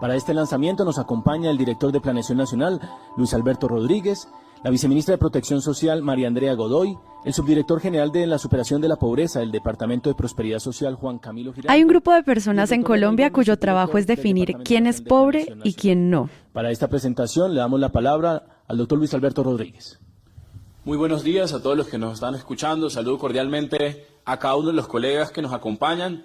Para este lanzamiento nos acompaña el director de Planeación Nacional, Luis Alberto Rodríguez, la viceministra de Protección Social, María Andrea Godoy, el subdirector general de la superación de la pobreza del Departamento de Prosperidad Social, Juan Camilo Giraldo. Hay un grupo de personas en Colombia cuyo trabajo es definir quién es pobre y quién no. Para esta presentación le damos la palabra al doctor Luis Alberto Rodríguez. Muy buenos días a todos los que nos están escuchando. Saludo cordialmente a cada uno de los colegas que nos acompañan.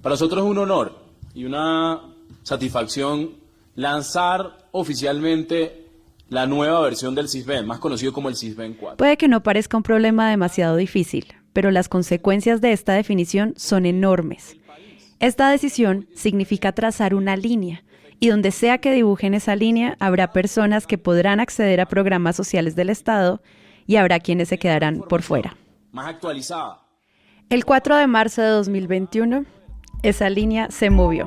Para nosotros es un honor y una satisfacción lanzar oficialmente la nueva versión del Sisbén, más conocido como el Sisbén 4. Puede que no parezca un problema demasiado difícil, pero las consecuencias de esta definición son enormes. Esta decisión significa trazar una línea, y donde sea que dibujen esa línea, habrá personas que podrán acceder a programas sociales del Estado y habrá quienes se quedarán por fuera. Más actualizada. El 4 de marzo de 2021, esa línea se movió.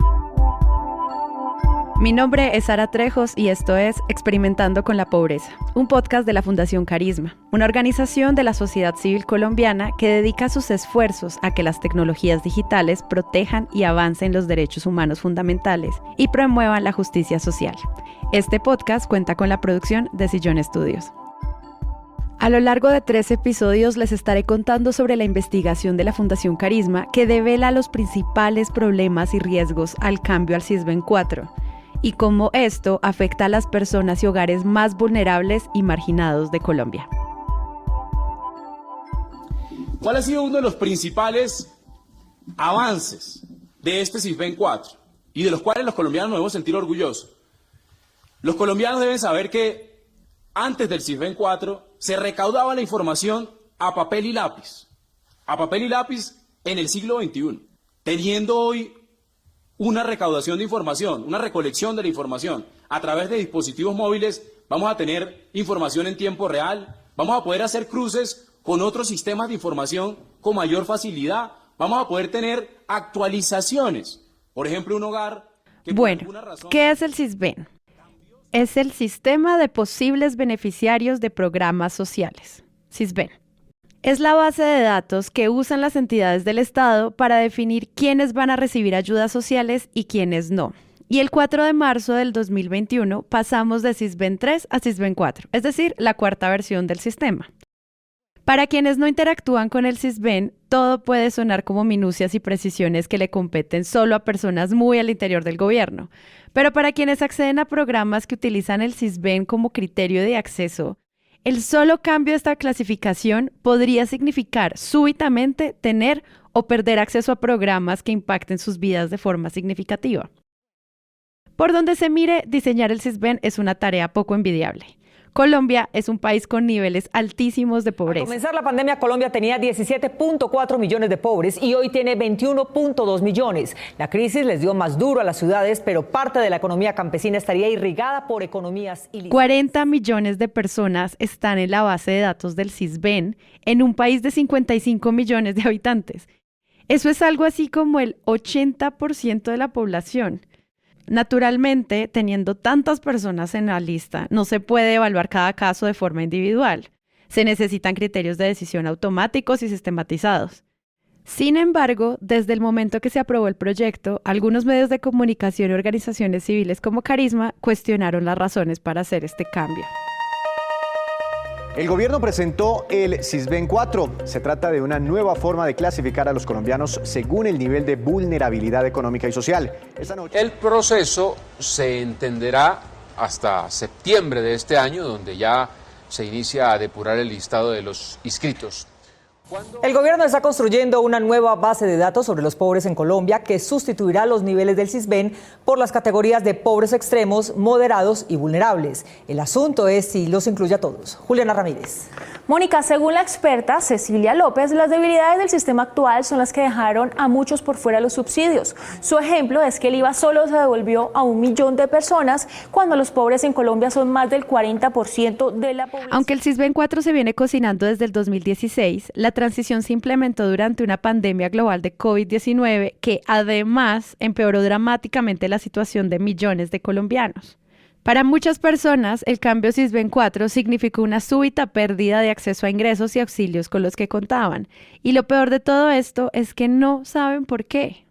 Mi nombre es Sara Trejos y esto es Experimentando con la Pobreza, un podcast de la Fundación Carisma, una organización de la sociedad civil colombiana que dedica sus esfuerzos a que las tecnologías digitales protejan y avancen los derechos humanos fundamentales y promuevan la justicia social. Este podcast cuenta con la producción de Sillón Estudios. A lo largo de 3 episodios les estaré contando sobre la investigación de la Fundación Carisma que devela los principales problemas y riesgos al cambio al Sisbén 4 y cómo esto afecta a las personas y hogares más vulnerables y marginados de Colombia. ¿Cuál ha sido uno de los principales avances de este Sisbén 4 y de los cuales los colombianos nos debemos sentir orgullosos? Los colombianos deben saber que antes del Sisbén 4 se recaudaba la información a papel y lápiz en el siglo XXI, teniendo hoy una recaudación de información, una recolección de la información a través de dispositivos móviles. Vamos a tener información en tiempo real, vamos a poder hacer cruces con otros sistemas de información con mayor facilidad, vamos a poder tener actualizaciones. Por ejemplo, un hogar que Bueno, por alguna razón... ¿qué es el Sisbén? Es el Sistema de Posibles Beneficiarios de Programas Sociales, Sisbén. Es la base de datos que usan las entidades del Estado para definir quiénes van a recibir ayudas sociales y quiénes no. Y el 4 de marzo del 2021 pasamos de Sisbén 3 a Sisbén 4, es decir, la 4ª versión del sistema. Para quienes no interactúan con el Sisbén, todo puede sonar como minucias y precisiones que le competen solo a personas muy al interior del gobierno. Pero para quienes acceden a programas que utilizan el Sisbén como criterio de acceso, el solo cambio de esta clasificación podría significar súbitamente tener o perder acceso a programas que impacten sus vidas de forma significativa. Por donde se mire, diseñar el Sisbén es una tarea poco envidiable. Colombia es un país con niveles altísimos de pobreza. Al comenzar la pandemia, Colombia tenía 17.4 millones de pobres y hoy tiene 21.2 millones. La crisis les dio más duro a las ciudades, pero parte de la economía campesina estaría irrigada por economías ilícitas. 40 millones de personas están en la base de datos del Sisbén en un país de 55 millones de habitantes. Eso es algo así como el 80% de la población. Naturalmente, teniendo tantas personas en la lista, no se puede evaluar cada caso de forma individual. Se necesitan criterios de decisión automáticos y sistematizados. Sin embargo, desde el momento que se aprobó el proyecto, algunos medios de comunicación y organizaciones civiles como Carisma cuestionaron las razones para hacer este cambio. El gobierno presentó el Sisbén 4. Se trata de una nueva forma de clasificar a los colombianos según el nivel de vulnerabilidad económica y social. Esta noche... El proceso se entenderá hasta septiembre de este año, donde ya se inicia a depurar el listado de los inscritos. El gobierno está construyendo una nueva base de datos sobre los pobres en Colombia que sustituirá los niveles del Sisbén por las categorías de pobres extremos, moderados y vulnerables. El asunto es si los incluye a todos. Juliana Ramírez. Mónica, según la experta Cecilia López, las debilidades del sistema actual son las que dejaron a muchos por fuera de los subsidios. Su ejemplo es que el IVA solo se devolvió a 1 millón de personas, cuando los pobres en Colombia son más del 40% de la población. Aunque el Sisbén 4 se viene cocinando desde el 2016, la transición se implementó durante una pandemia global de COVID-19 que además empeoró dramáticamente la situación de millones de colombianos. Para muchas personas, el cambio Sisbén 4 significó una súbita pérdida de acceso a ingresos y auxilios con los que contaban. Y lo peor de todo esto es que no saben por qué.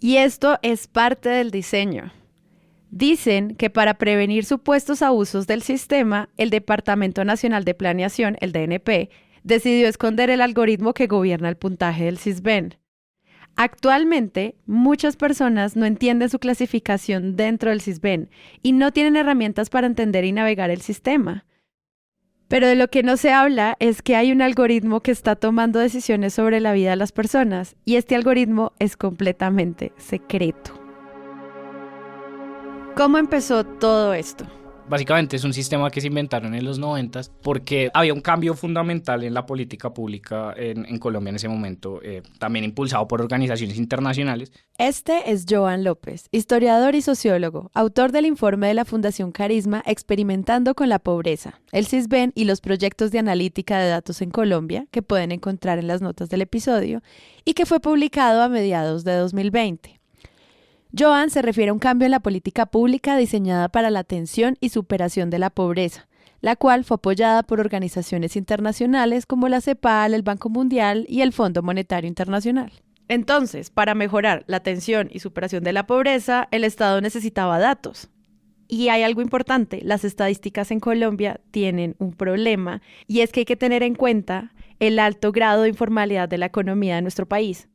Y esto es parte del diseño. Dicen que para prevenir supuestos abusos del sistema, el Departamento Nacional de Planeación, el DNP, decidió esconder el algoritmo que gobierna el puntaje del Sisbén. Actualmente, muchas personas no entienden su clasificación dentro del Sisbén y no tienen herramientas para entender y navegar el sistema. Pero de lo que no se habla es que hay un algoritmo que está tomando decisiones sobre la vida de las personas y este algoritmo es completamente secreto. ¿Cómo empezó todo esto? Básicamente es un sistema que se inventaron en los 90 porque había un cambio fundamental en la política pública en Colombia en ese momento, también impulsado por organizaciones internacionales. Este es Joan López, historiador y sociólogo, autor del informe de la Fundación Carisma Experimentando con la Pobreza, el Sisbén y los proyectos de analítica de datos en Colombia, que pueden encontrar en las notas del episodio, y que fue publicado a mediados de 2020. Joan se refiere a un cambio en la política pública diseñada para la atención y superación de la pobreza, la cual fue apoyada por organizaciones internacionales como la CEPAL, el Banco Mundial y el Fondo Monetario Internacional. Entonces, para mejorar la atención y superación de la pobreza, el Estado necesitaba datos. Y hay algo importante, las estadísticas en Colombia tienen un problema, y es que hay que tener en cuenta el alto grado de informalidad de la economía de nuestro país.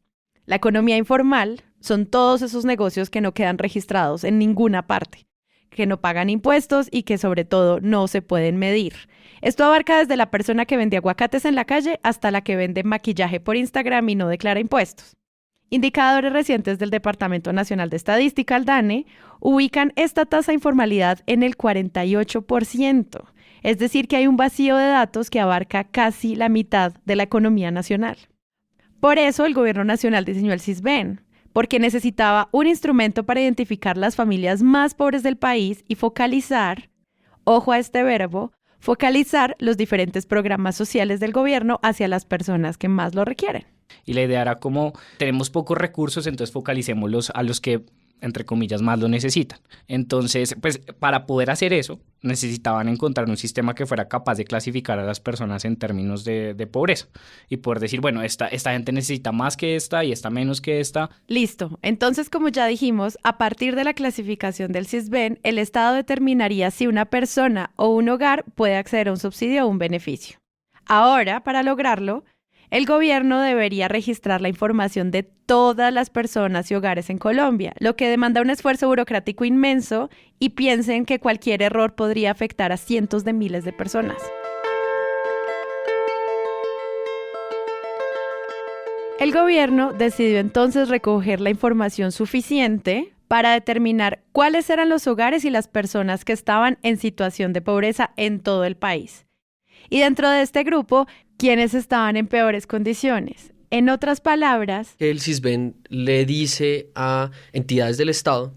La economía informal son todos esos negocios que no quedan registrados en ninguna parte, que no pagan impuestos y que sobre todo no se pueden medir. Esto abarca desde la persona que vende aguacates en la calle hasta la que vende maquillaje por Instagram y no declara impuestos. Indicadores recientes del Departamento Nacional de Estadística, el DANE, ubican esta tasa de informalidad en el 48%, es decir que hay un vacío de datos que abarca casi la mitad de la economía nacional. Por eso el Gobierno Nacional diseñó el Sisbén, porque necesitaba un instrumento para identificar las familias más pobres del país y focalizar, ojo a este verbo, focalizar los diferentes programas sociales del gobierno hacia las personas que más lo requieren. Y la idea era como tenemos pocos recursos, entonces focalicémoslos a los que, entre comillas, más lo necesitan. Entonces, pues para poder hacer eso, necesitaban encontrar un sistema que fuera capaz de clasificar a las personas en términos de pobreza y poder decir, bueno, esta gente necesita más que esta y esta menos que esta. Listo. Entonces, como ya dijimos, a partir de la clasificación del Sisbén, el Estado determinaría si una persona o un hogar puede acceder a un subsidio o un beneficio. Ahora, para lograrlo, el gobierno debería registrar la información de todas las personas y hogares en Colombia, lo que demanda un esfuerzo burocrático inmenso y piensen que cualquier error podría afectar a cientos de miles de personas. El gobierno decidió entonces recoger la información suficiente para determinar cuáles eran los hogares y las personas que estaban en situación de pobreza en todo el país. Y dentro de este grupo, ¿quiénes estaban en peores condiciones? En otras palabras, el Sisbén le dice a entidades del Estado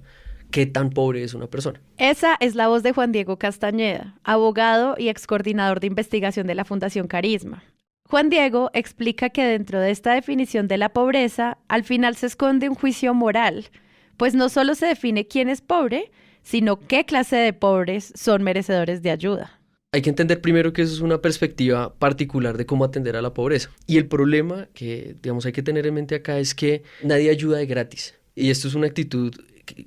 qué tan pobre es una persona. Esa es la voz de Juan Diego Castañeda, abogado y excoordinador de investigación de la Fundación Carisma. Juan Diego explica que dentro de esta definición de la pobreza, al final se esconde un juicio moral, pues no solo se define quién es pobre, sino qué clase de pobres son merecedores de ayuda. Hay que entender primero que eso es una perspectiva particular de cómo atender a la pobreza. Y el problema que, digamos, hay que tener en mente acá es que nadie ayuda de gratis. Y esto es una actitud,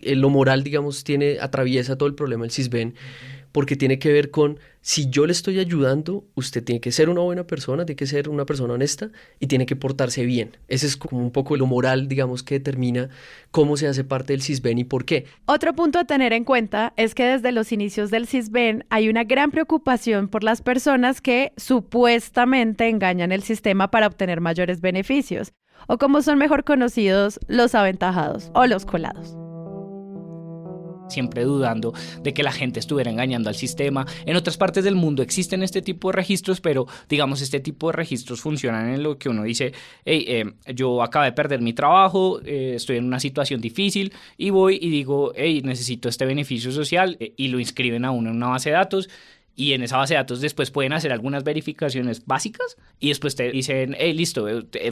lo moral, digamos, atraviesa todo el problema del Sisbén, porque tiene que ver con, si yo le estoy ayudando, usted tiene que ser una buena persona, tiene que ser una persona honesta y tiene que portarse bien. Ese es como un poco lo moral, digamos, que determina cómo se hace parte del Sisbén y por qué. Otro punto a tener en cuenta es que desde los inicios del Sisbén hay una gran preocupación por las personas que supuestamente engañan el sistema para obtener mayores beneficios, o como son mejor conocidos, los aventajados o los colados. Siempre dudando de que la gente estuviera engañando al sistema. En otras partes del mundo existen este tipo de registros, pero digamos este tipo de registros funcionan en lo que uno dice, hey, yo acabo de perder mi trabajo, estoy en una situación difícil y voy y digo, hey, necesito este beneficio social y lo inscriben a uno en una base de datos. Y en esa base de datos después pueden hacer algunas verificaciones básicas y después te dicen, hey, listo,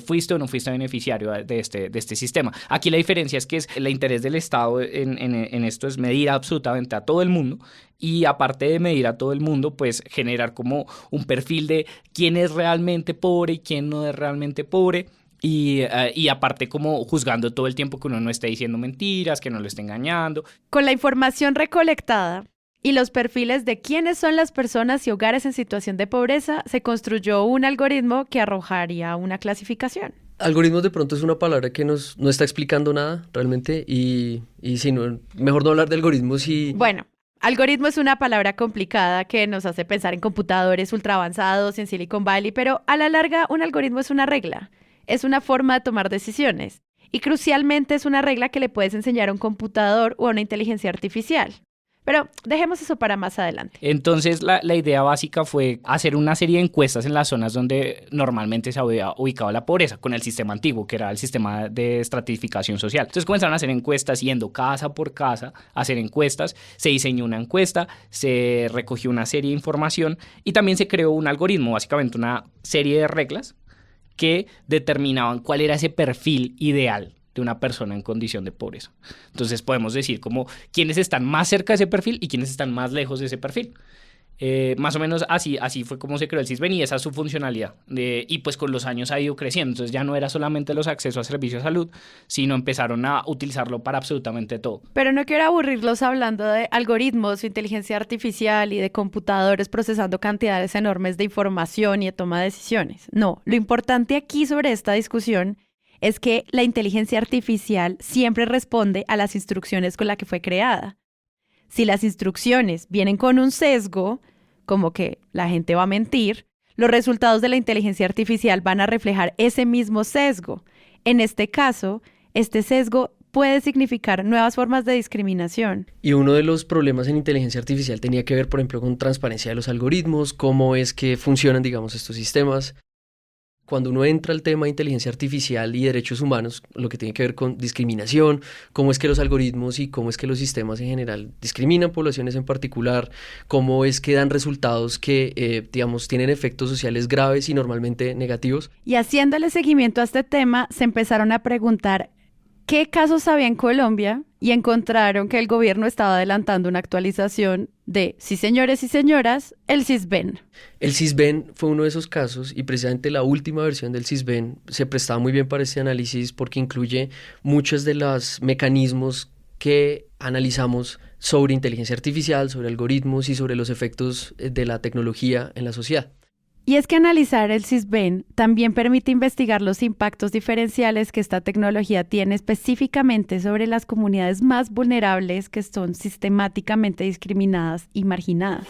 ¿fuiste o no fuiste beneficiario de este sistema? Aquí la diferencia es que el interés del Estado en esto es medir absolutamente a todo el mundo y aparte de medir a todo el mundo, pues generar como un perfil de quién es realmente pobre y quién no es realmente pobre. Y aparte como juzgando todo el tiempo que uno no esté diciendo mentiras, que no lo esté engañando. Con la información recolectada y los perfiles de quiénes son las personas y hogares en situación de pobreza, se construyó un algoritmo que arrojaría una clasificación. Algoritmos de pronto es una palabra que no está explicando nada realmente y sí, mejor no hablar de algoritmos y... Bueno, algoritmo es una palabra complicada que nos hace pensar en computadores ultra avanzados en Silicon Valley, pero a la larga un algoritmo es una regla, es una forma de tomar decisiones y crucialmente es una regla que le puedes enseñar a un computador o a una inteligencia artificial. Pero dejemos eso para más adelante. Entonces la idea básica fue hacer una serie de encuestas en las zonas donde normalmente se había ubicado la pobreza, con el sistema antiguo, que era el sistema de estratificación social. Entonces comenzaron a hacer encuestas, yendo casa por casa a hacer encuestas, se diseñó una encuesta, se recogió una serie de información y también se creó un algoritmo, básicamente una serie de reglas que determinaban cuál era ese perfil ideal de una persona en condición de pobreza. Entonces podemos decir como quiénes están más cerca de ese perfil y quiénes están más lejos de ese perfil. Más o menos así fue como se creó el CISBEN y esa es su funcionalidad. Y pues con los años ha ido creciendo. Entonces ya no era solamente los accesos a servicios de salud, sino empezaron a utilizarlo para absolutamente todo. Pero no quiero aburrirlos hablando de algoritmos, inteligencia artificial y de computadores procesando cantidades enormes de información y de toma de decisiones. No, lo importante aquí sobre esta discusión es que la inteligencia artificial siempre responde a las instrucciones con las que fue creada. Si las instrucciones vienen con un sesgo, como que la gente va a mentir, los resultados de la inteligencia artificial van a reflejar ese mismo sesgo. En este caso, este sesgo puede significar nuevas formas de discriminación. Y uno de los problemas en inteligencia artificial tenía que ver, por ejemplo, con transparencia de los algoritmos, cómo es que funcionan, digamos, estos sistemas. Cuando uno entra al tema de inteligencia artificial y derechos humanos, lo que tiene que ver con discriminación, cómo es que los algoritmos y cómo es que los sistemas en general discriminan poblaciones en particular, cómo es que dan resultados que, digamos, tienen efectos sociales graves y normalmente negativos. Y haciéndole seguimiento a este tema, se empezaron a preguntar qué casos había en Colombia y encontraron que el gobierno estaba adelantando una actualización de, sí señores y señoras, el CISBEN. El CISBEN fue uno de esos casos y precisamente la última versión del CISBEN se prestaba muy bien para este análisis porque incluye muchos de los mecanismos que analizamos sobre inteligencia artificial, sobre algoritmos y sobre los efectos de la tecnología en la sociedad. Y es que analizar el CISBEN también permite investigar los impactos diferenciales que esta tecnología tiene específicamente sobre las comunidades más vulnerables que son sistemáticamente discriminadas y marginadas.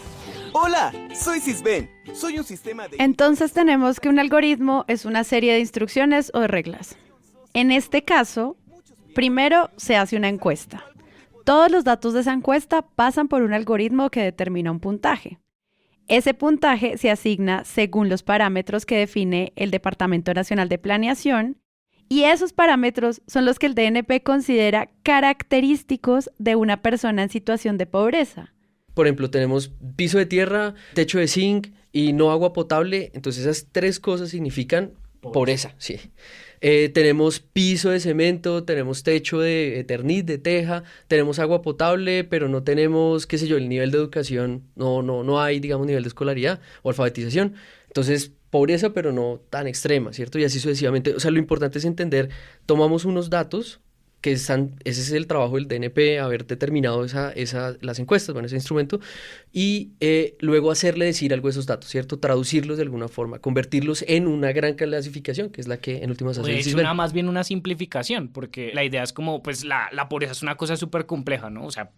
Hola, soy CISBEN. Soy un sistema de... Entonces tenemos que un algoritmo es una serie de instrucciones o de reglas. En este caso, primero se hace una encuesta. Todos los datos de esa encuesta pasan por un algoritmo que determina un puntaje. Ese puntaje se asigna según los parámetros que define el Departamento Nacional de Planeación y esos parámetros son los que el DNP considera característicos de una persona en situación de pobreza. Por ejemplo, tenemos piso de tierra, techo de zinc y no agua potable, entonces esas tres cosas significan pobreza, sí. Tenemos piso de cemento, tenemos techo de eternit, de teja, tenemos agua potable, pero no tenemos, qué sé yo, el nivel de educación, no hay, digamos, nivel de escolaridad o alfabetización. Entonces, pobreza, pero no tan extrema, ¿cierto? Y así sucesivamente. O sea, lo importante es entender, tomamos unos datos que ese es el trabajo del DNP, haber determinado las encuestas, ese instrumento, y luego hacerle decir algo de esos datos, ¿cierto? Traducirlos de alguna forma, convertirlos en una gran clasificación, que es la que en últimas hace el CISBEN. Más bien una simplificación, porque la idea es como, pues la pobreza es una cosa súper compleja, ¿no? O sea,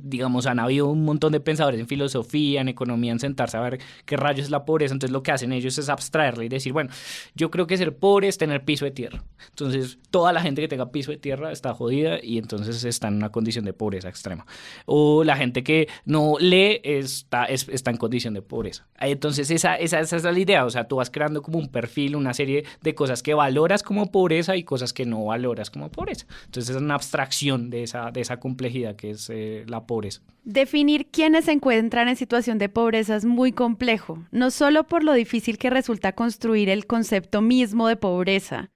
digamos, han habido un montón de pensadores en filosofía, en economía, en sentarse a ver qué rayos es la pobreza, entonces lo que hacen ellos es abstraerla y decir, bueno, yo creo que ser pobre es tener piso de tierra. Entonces, toda la gente que tenga piso de tierra está jodida y entonces está en una condición de pobreza extrema. O la gente que no lee está en condición de pobreza. Entonces esa es la idea, o sea, tú vas creando como un perfil, una serie de cosas que valoras como pobreza y cosas que no valoras como pobreza. Entonces es una abstracción de esa complejidad que es la pobreza. Definir quiénes se encuentran en situación de pobreza es muy complejo, no solo por lo difícil que resulta construir el concepto mismo de pobreza,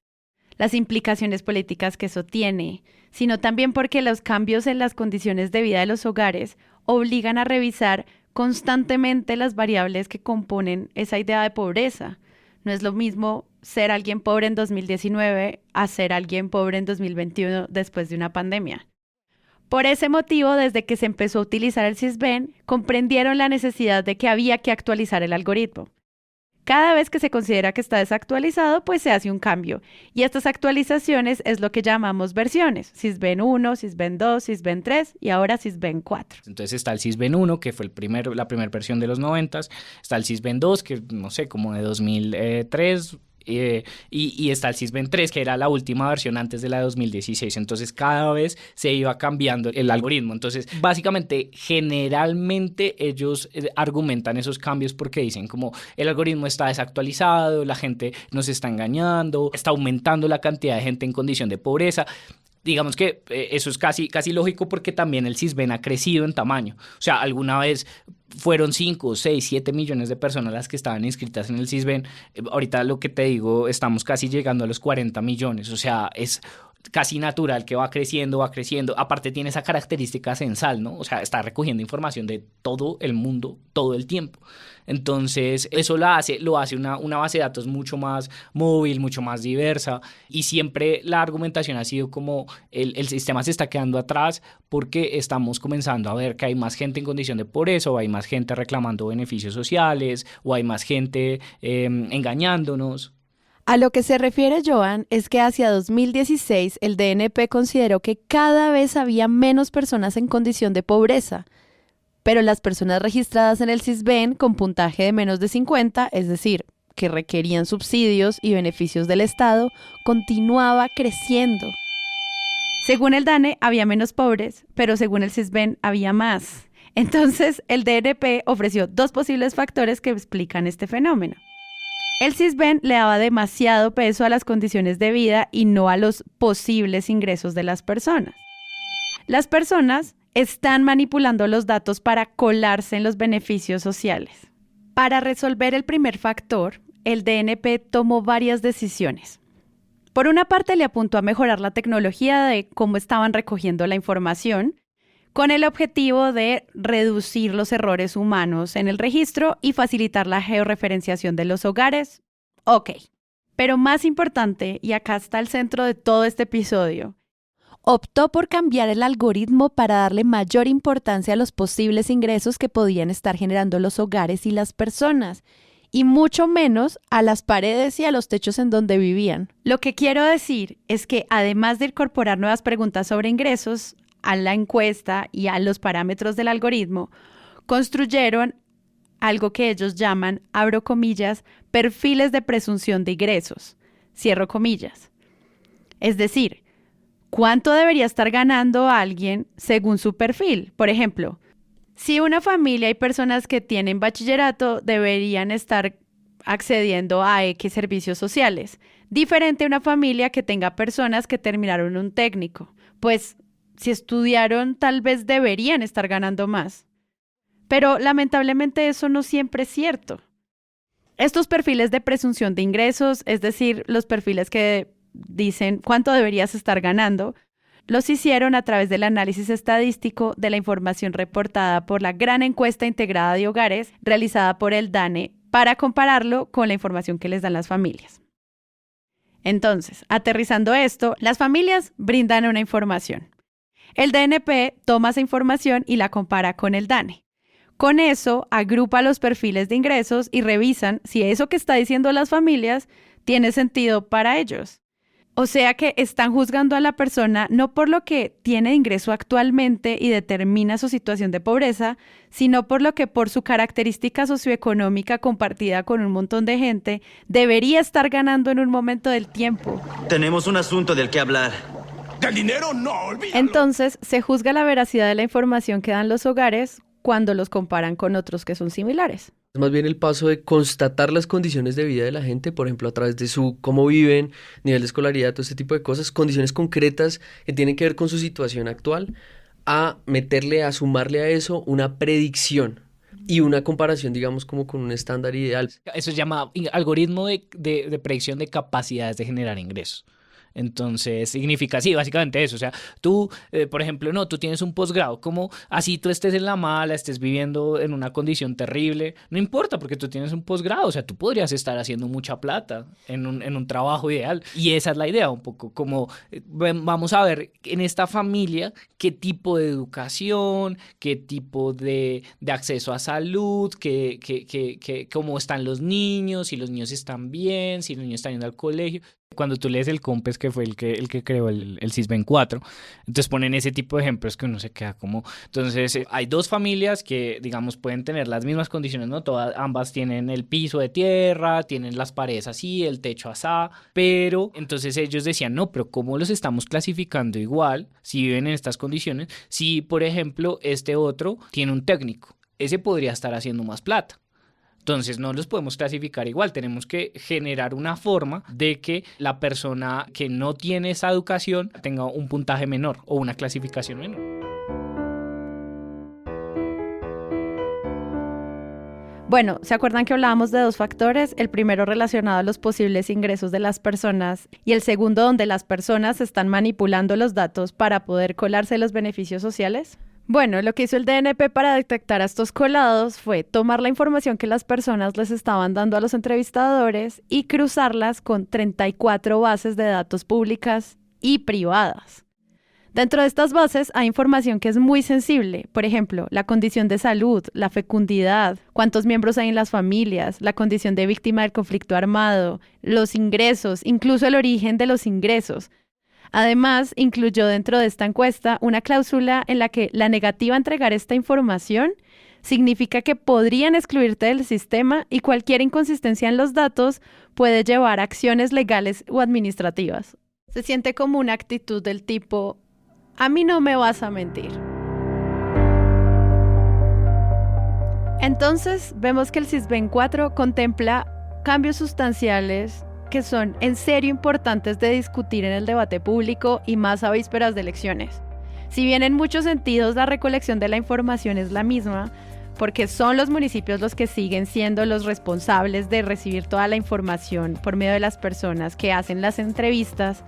las implicaciones políticas que eso tiene, sino también porque los cambios en las condiciones de vida de los hogares obligan a revisar constantemente las variables que componen esa idea de pobreza. No es lo mismo ser alguien pobre en 2019 a ser alguien pobre en 2021 después de una pandemia. Por ese motivo, desde que se empezó a utilizar el Sisbén, comprendieron la necesidad de que había que actualizar el algoritmo. Cada vez que se considera que está desactualizado, pues se hace un cambio. Y estas actualizaciones es lo que llamamos versiones. Sisbén 1, Sisbén 2, Sisbén 3 y ahora Sisbén 4. Entonces está el Sisbén 1, que fue la primera versión de los 90s. Está el Sisbén 2, que no sé, como de 2003. Y está el Sisbén 3, que era la última versión antes de la de 2016. Entonces cada vez se iba cambiando el algoritmo. Entonces básicamente generalmente ellos argumentan esos cambios porque dicen como el algoritmo está desactualizado, la gente nos está engañando, está aumentando la cantidad de gente en condición de pobreza. Digamos que eso es casi lógico porque también el Sisbén ha crecido en tamaño. O sea, alguna vez fueron 5, 6, 7 millones de personas las que estaban inscritas en el Sisbén. Ahorita lo que te digo, estamos casi llegando a los 40 millones. O sea, es casi natural que va creciendo. Aparte tiene esa característica censal, ¿no? O sea, está recogiendo información de todo el mundo todo el tiempo. Entonces, eso lo hace una base de datos mucho más móvil, mucho más diversa, y siempre la argumentación ha sido como el sistema se está quedando atrás porque estamos comenzando a ver que hay más gente en condición de pobreza, o hay más gente reclamando beneficios sociales, o hay más gente engañándonos. A lo que se refiere Joan es que hacia 2016 el DNP consideró que cada vez había menos personas en condición de pobreza, pero las personas registradas en el Sisbén con puntaje de menos de 50, es decir, que requerían subsidios y beneficios del Estado, continuaba creciendo. Según el DANE había menos pobres, pero según el Sisbén había más. Entonces el DNP ofreció 2 posibles factores que explican este fenómeno. El Sisbén le daba demasiado peso a las condiciones de vida y no a los posibles ingresos de las personas. Las personas están manipulando los datos para colarse en los beneficios sociales. Para resolver el primer factor, el DNP tomó varias decisiones. Por una parte, le apuntó a mejorar la tecnología de cómo estaban recogiendo la información, con el objetivo de reducir los errores humanos en el registro y facilitar la georreferenciación de los hogares. Ok, pero más importante, y acá está el centro de todo este episodio, optó por cambiar el algoritmo para darle mayor importancia a los posibles ingresos que podían estar generando los hogares y las personas, y mucho menos a las paredes y a los techos en donde vivían. Lo que quiero decir es que además de incorporar nuevas preguntas sobre ingresos a la encuesta y a los parámetros del algoritmo, construyeron algo que ellos llaman, abro comillas, perfiles de presunción de ingresos, cierro comillas. Es decir, ¿cuánto debería estar ganando alguien según su perfil? Por ejemplo, si una familia hay personas que tienen bachillerato, deberían estar accediendo a X servicios sociales, diferente a una familia que tenga personas que terminaron un técnico, pues si estudiaron, tal vez deberían estar ganando más. Pero lamentablemente eso no siempre es cierto. Estos perfiles de presunción de ingresos, es decir, los perfiles que dicen cuánto deberías estar ganando, los hicieron a través del análisis estadístico de la información reportada por la gran encuesta integrada de hogares realizada por el DANE para compararlo con la información que les dan las familias. Entonces, aterrizando esto, las familias brindan una información. El DNP toma esa información y la compara con el DANE. Con eso, agrupa los perfiles de ingresos y revisan si eso que está diciendo las familias tiene sentido para ellos. O sea que están juzgando a la persona no por lo que tiene de ingreso actualmente y determina su situación de pobreza, sino por lo que por su característica socioeconómica compartida con un montón de gente, debería estar ganando en un momento del tiempo. Tenemos un asunto del que hablar. ¡Del dinero no, olvídalo! Entonces, se juzga la veracidad de la información que dan los hogares cuando los comparan con otros que son similares. Es más bien el paso de constatar las condiciones de vida de la gente, por ejemplo, a través de cómo viven, nivel de escolaridad, todo este tipo de cosas, condiciones concretas que tienen que ver con su situación actual, a sumarle a eso una predicción y una comparación, digamos, como con un estándar ideal. Eso se llama algoritmo de predicción de capacidades de generar ingresos. Entonces significa, sí, básicamente eso. O sea, tú, por ejemplo, no, tú tienes un posgrado, como así tú estés en la mala, estés viviendo en una condición terrible, no importa porque tú tienes un posgrado, o sea, tú podrías estar haciendo mucha plata en un trabajo ideal. Y esa es la idea, un poco como vamos a ver en esta familia qué tipo de educación, qué tipo de acceso a salud, cómo están los niños, si los niños están bien, si los niños están yendo al colegio. Cuando tú lees el COMPES, que fue el que creó el CISBEN 4, entonces ponen ese tipo de ejemplos que uno se queda como... Entonces hay dos familias que, digamos, pueden tener las mismas condiciones, ¿no? Ambas tienen el piso de tierra, tienen las paredes así, el techo asá, pero entonces ellos decían, no, pero ¿cómo los estamos clasificando igual si viven en estas condiciones? Si, por ejemplo, este otro tiene un técnico, ese podría estar haciendo más plata. Entonces no los podemos clasificar igual, tenemos que generar una forma de que la persona que no tiene esa educación tenga un puntaje menor o una clasificación menor. Bueno, ¿se acuerdan que hablábamos de dos factores? El primero relacionado a los posibles ingresos de las personas y el segundo donde las personas están manipulando los datos para poder colarse los beneficios sociales. Bueno, lo que hizo el DNP para detectar a estos colados fue tomar la información que las personas les estaban dando a los entrevistadores y cruzarlas con 34 bases de datos públicas y privadas. Dentro de estas bases hay información que es muy sensible, por ejemplo, la condición de salud, la fecundidad, cuántos miembros hay en las familias, la condición de víctima del conflicto armado, los ingresos, incluso el origen de los ingresos. Además, incluyó dentro de esta encuesta una cláusula en la que la negativa a entregar esta información significa que podrían excluirte del sistema y cualquier inconsistencia en los datos puede llevar a acciones legales o administrativas. Se siente como una actitud del tipo, a mí no me vas a mentir. Entonces, vemos que el CISBEN 4 contempla cambios sustanciales que son en serio importantes de discutir en el debate público y más a vísperas de elecciones. Si bien en muchos sentidos la recolección de la información es la misma, porque son los municipios los que siguen siendo los responsables de recibir toda la información por medio de las personas que hacen las entrevistas,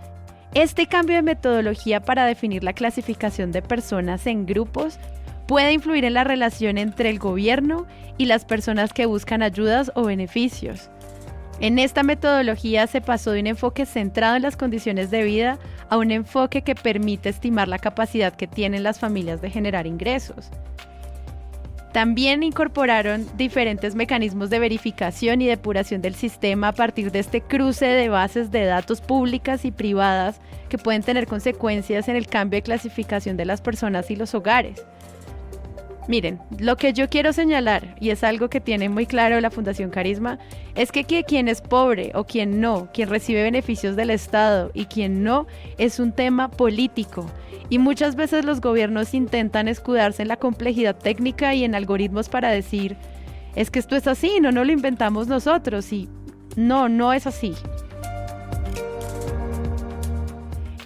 este cambio de metodología para definir la clasificación de personas en grupos puede influir en la relación entre el gobierno y las personas que buscan ayudas o beneficios. En esta metodología se pasó de un enfoque centrado en las condiciones de vida a un enfoque que permite estimar la capacidad que tienen las familias de generar ingresos. También incorporaron diferentes mecanismos de verificación y depuración del sistema a partir de este cruce de bases de datos públicas y privadas que pueden tener consecuencias en el cambio de clasificación de las personas y los hogares. Miren, lo que yo quiero señalar, y es algo que tiene muy claro la Fundación Carisma, es que quien es pobre o quien no, quien recibe beneficios del Estado y quien no, es un tema político. Y muchas veces los gobiernos intentan escudarse en la complejidad técnica y en algoritmos para decir, es que esto es así, no lo inventamos nosotros, y no es así.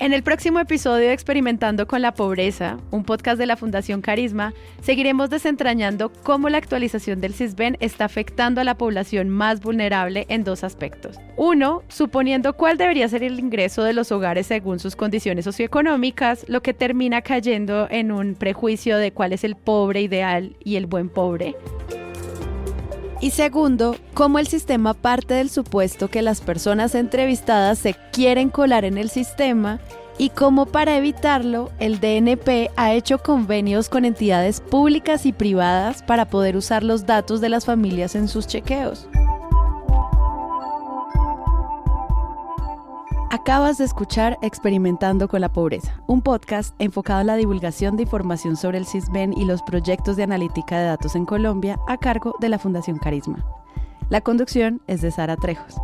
En el próximo episodio de Experimentando con la Pobreza, un podcast de la Fundación Carisma, seguiremos desentrañando cómo la actualización del CISBEN está afectando a la población más vulnerable en dos aspectos. Uno, suponiendo cuál debería ser el ingreso de los hogares según sus condiciones socioeconómicas, lo que termina cayendo en un prejuicio de cuál es el pobre ideal y el buen pobre. Y segundo, cómo el sistema parte del supuesto que las personas entrevistadas se quieren colar en el sistema y cómo para evitarlo el DNP ha hecho convenios con entidades públicas y privadas para poder usar los datos de las familias en sus chequeos. Acabas de escuchar Experimentando con la Pobreza, un podcast enfocado en la divulgación de información sobre el CISBEN y los proyectos de analítica de datos en Colombia a cargo de la Fundación Carisma. La conducción es de Sara Trejos.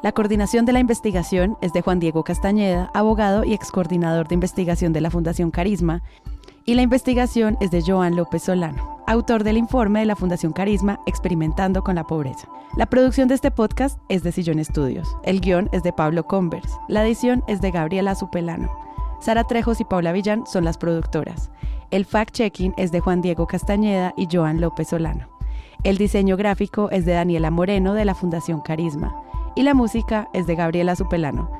La coordinación de la investigación es de Juan Diego Castañeda, abogado y excoordinador de investigación de la Fundación Carisma, y la investigación es de Joan López Solano, autor del informe de la Fundación Carisma Experimentando con la Pobreza. La producción de este podcast es de Sillón Estudios. El guión es de Pablo Convers. La edición es de Gabriela Supelano. Sara Trejos y Paula Villán son las productoras. El fact-checking es de Juan Diego Castañeda y Joan López Solano. El diseño gráfico es de Daniela Moreno de la Fundación Carisma. Y la música es de Gabriela Supelano.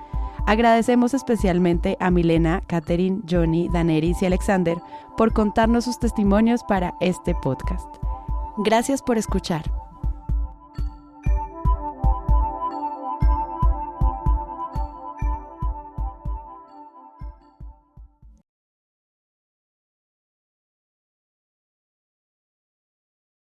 Agradecemos especialmente a Milena, Catherine, Johnny, Daneris y Alexander por contarnos sus testimonios para este podcast. Gracias por escuchar.